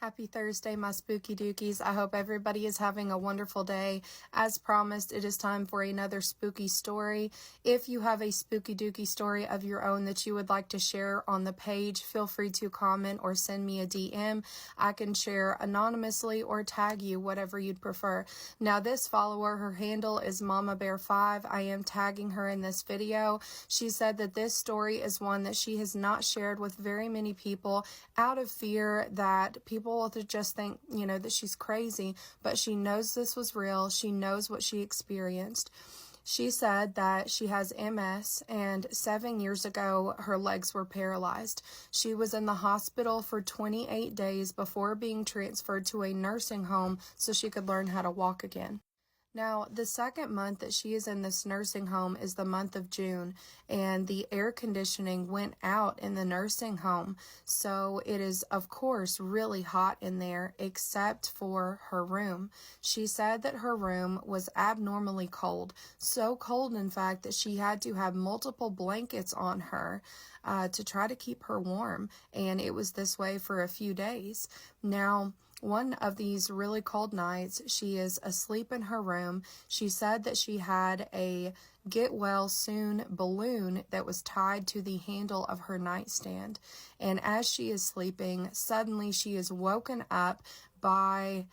Happy Thursday, my spooky dookies. I hope everybody is having a wonderful day. As promised, it is time for another spooky story. If you have a spooky dookie story of your own that you would like to share on the page, feel free to comment or send me a DM. I can share anonymously or tag you, whatever you'd prefer. Now, this follower, her handle is Mama Bear 5. I am tagging her in this video. She said that this story is one that she has not shared with very many people out of fear that people will just think, that she's crazy, but she knows this was real. She knows what she experienced. She said that she has MS, and 7 years ago, her legs were paralyzed. She was in the hospital for 28 days before being transferred to a nursing home so she could learn how to walk again. Now, the second month that she is in this nursing home is the month of June, and the air conditioning went out in the nursing home. So it is, of course, really hot in there, except for her room. She said that her room was abnormally cold. So cold, in fact, that she had to have multiple blankets on her to try to keep her warm. And it was this way for a few days. Now, one of these really cold nights, she is asleep in her room. She said that she had a get well soon balloon that was tied to the handle of her nightstand. And as she is sleeping, suddenly she is woken up by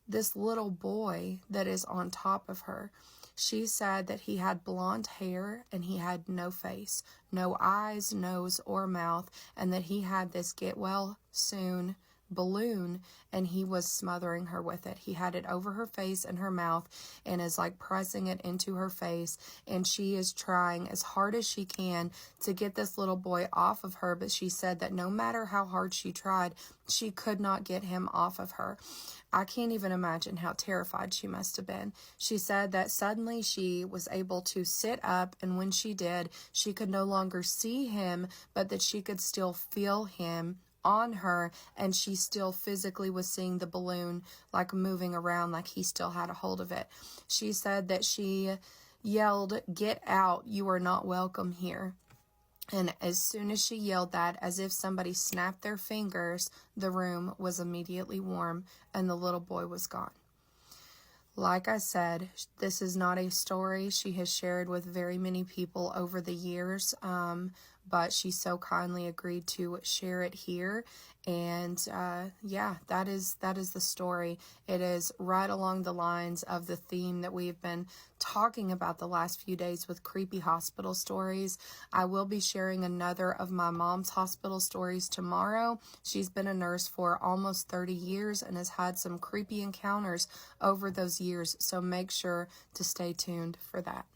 this little boy that is on top of her. She said that he had blonde hair and he had no face, no eyes, nose, or mouth, and that he had this get well soon balloon and he was smothering her with it. He had it over her face and her mouth and is like pressing it into her face, and she is trying as hard as she can to get this little boy off of her, but she said that no matter how hard she tried, she could not get him off of her. I can't even imagine how terrified she must have been. She said that suddenly she was able to sit up, and when she did, she could no longer see him, but that she could still feel him on her, and she still physically was seeing the balloon like moving around, like he still had a hold of it. She said that she yelled, "Get out, you are not welcome here." And as soon as she yelled that, as if somebody snapped their fingers, the room was immediately warm and the little boy was gone. Like I said, this is not a story she has shared with very many people over the years, but she so kindly agreed to share it here. And yeah, that is the story. It is right along the lines of the theme that we've been talking about the last few days with creepy hospital stories. I will be sharing another of my mom's hospital stories tomorrow. She's been a nurse for almost 30 years and has had some creepy encounters over those years, so make sure to stay tuned for that.